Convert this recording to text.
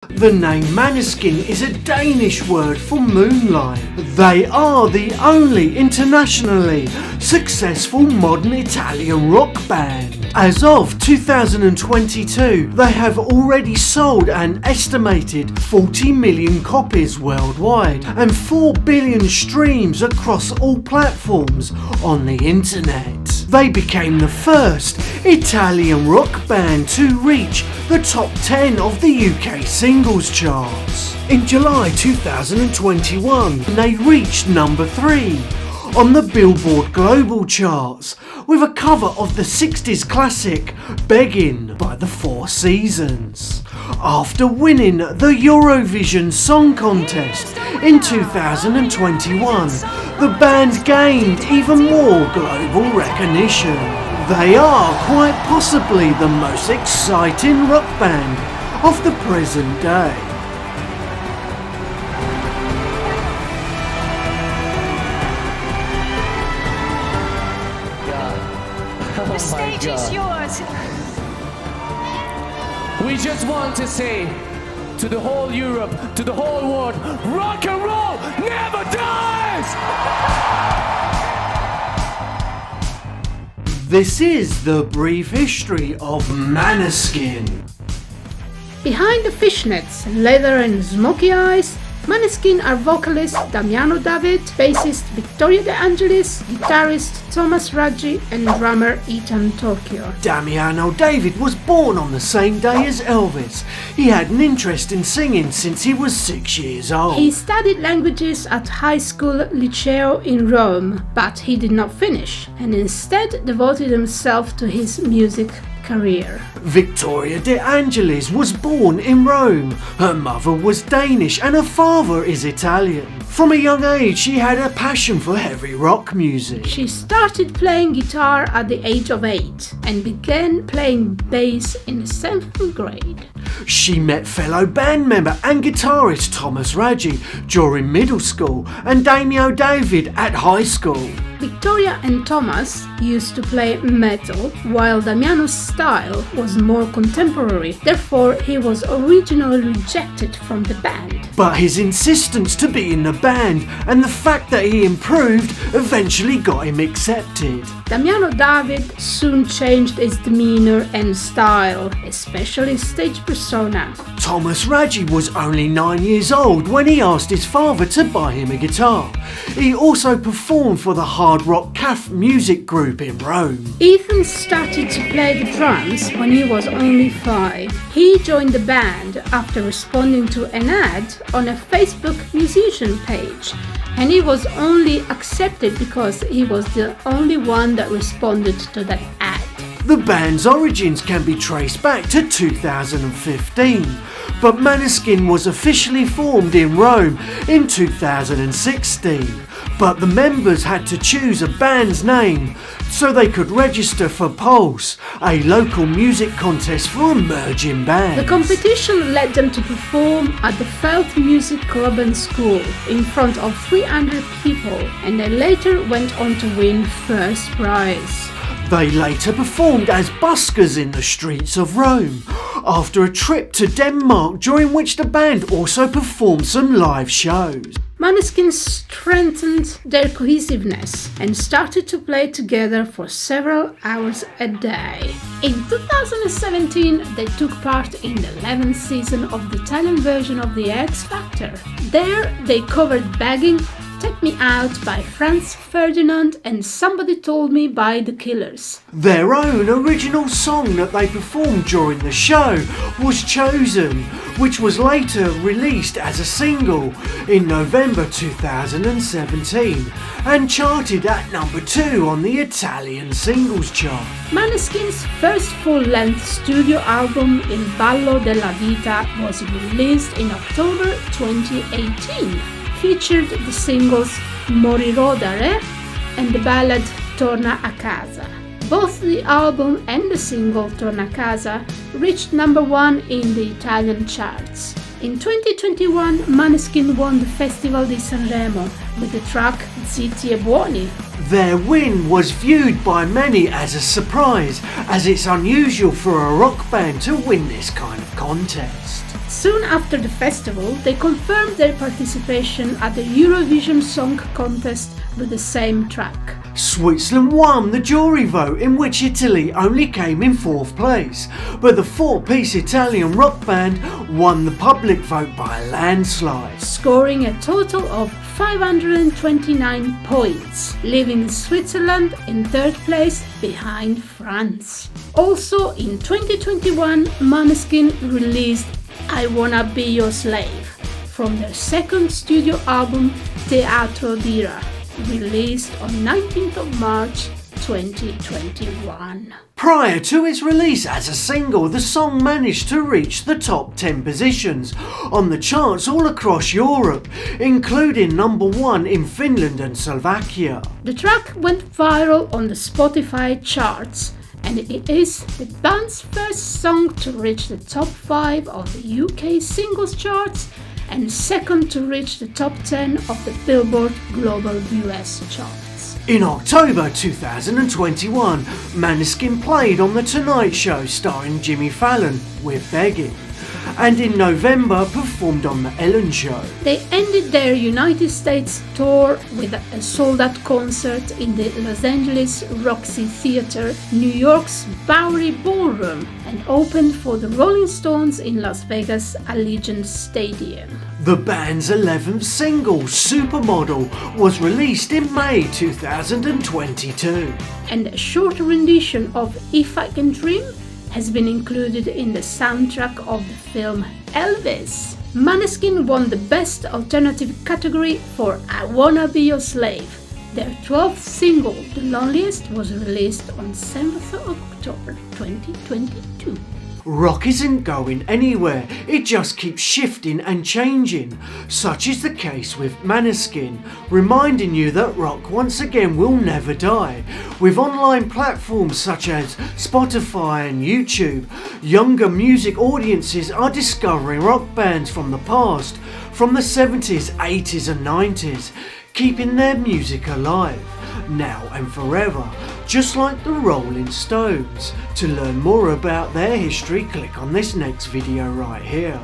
The name Maneskin is a Danish word for moonlight. They are the only internationally successful modern Italian rock band. As of 2022, they have already sold an estimated 40 million copies worldwide and 4 billion streams across all platforms on the internet. They became the first Italian rock band to reach the top 10 of the UK singles charts. In July 2021, they reached number 3 on the Billboard Global charts with a cover of the 60s classic Beggin' by the Four Seasons. After winning the Eurovision Song Contest in 2021, the band gained even more global recognition. They are quite possibly the most exciting rock band of the present day. The stage is yours. We just want to say to the whole Europe, to the whole world, rock and roll never dies! This is the brief history of Maneskin. Behind the fishnets, leather and smoky eyes, Maneskin are vocalist Damiano David, bassist Victoria De Angelis, guitarist Thomas Raggi and drummer Ethan Tokyo. Damiano David was born on the same day as Elvis. He had an interest in singing since he was 6 years old. He studied languages at high school Liceo in Rome, but he did not finish and instead devoted himself to his music career. Victoria De Angelis was born in Rome. Her mother was Danish and her father is Italian. From a young age, she had a passion for heavy rock music. She started playing guitar at the age of 8 and began playing bass in 7th grade. She met fellow band member and guitarist Thomas Raggi during middle school and Damiano David at high school. Victoria and Thomas used to play metal, while Damiano's style was more contemporary, therefore he was originally rejected from the band. But his insistence to be in the band and the fact that he improved eventually got him accepted. Damiano David soon changed his demeanor and style, especially stage persona. Thomas Raggi was only 9 years old when he asked his father to buy him a guitar. He also performed for the hard rock CAF music group in Rome. Ethan started to play the drums when he was only 5. He joined the band after responding to an ad on a Facebook musician page, and he was only accepted because he was the only one that responded to that ad. The band's origins can be traced back to 2015, but Maneskin was officially formed in Rome in 2016. But the members had to choose a band's name so they could register for Pulse, a local music contest for emerging bands. The competition led them to perform at the Felt Music Club and School in front of 300 people, and they later went on to win first prize. They later performed as buskers in the streets of Rome, after a trip to Denmark during which the band also performed some live shows. Maneskin strengthened their cohesiveness and started to play together for several hours a day. In 2017, they took part in the 11th season of the Italian version of The X Factor. There, they covered Begging, Take Me Out by Franz Ferdinand and Somebody Told Me by The Killers. Their own original song that they performed during the show was Chosen, which was later released as a single in November 2017 and charted at number 2 on the Italian singles chart. Maneskin's first full-length studio album Il Ballo della Vita was released in October 2018. Featured the singles Morirò da Re and the ballad Torna a Casa. Both the album and the single Torna a Casa reached number 1 in the Italian charts. In 2021, Maneskin won the Festival di Sanremo with the track Zitti e Buoni. Their win was viewed by many as a surprise, as it's unusual for a rock band to win this kind of contest. Soon after the festival, they confirmed their participation at the Eurovision Song Contest with the same track. Switzerland won the jury vote, in which Italy only came in 4th place, but the 4-piece Italian rock band won the public vote by a landslide, scoring a total of 529 points, leaving Switzerland in 3rd place behind France. Also in 2021, Maneskin released I Wanna Be Your Slave from their 2nd studio album Teatro d'Ira, released on 19th of March 2021. Prior to its release as a single, the song managed to reach the top 10 positions on the charts all across Europe, including number 1 in Finland and Slovakia. The track went viral on the Spotify charts, and it is the band's first song to reach the top 5 of the UK singles charts and 2nd to reach the top 10 of the Billboard Global US charts. In October 2021, Maneskin played on The Tonight Show starring Jimmy Fallon with Begging, and in November performed on The Ellen Show. They ended their United States tour with a sold-out concert in the Los Angeles Roxy Theatre, New York's Bowery Ballroom, and opened for the Rolling Stones in Las Vegas' Allegiant Stadium. The band's 11th single, Supermodel, was released in May 2022. And a short rendition of If I Can Dream has been included in the soundtrack of the film Elvis. Maneskin won the Best Alternative category for I Wanna Be Your Slave. Their 12th single, The Loneliest, was released on 7th of October 2022. Rock isn't going anywhere, it just keeps shifting and changing. Such is the case with Maneskin, reminding you that rock once again will never die. With online platforms such as Spotify and YouTube, younger music audiences are discovering rock bands from the past, from the 70s, 80s and 90s, keeping their music alive, now and forever, just like the Rolling Stones. To learn more about their history, click on this next video right here.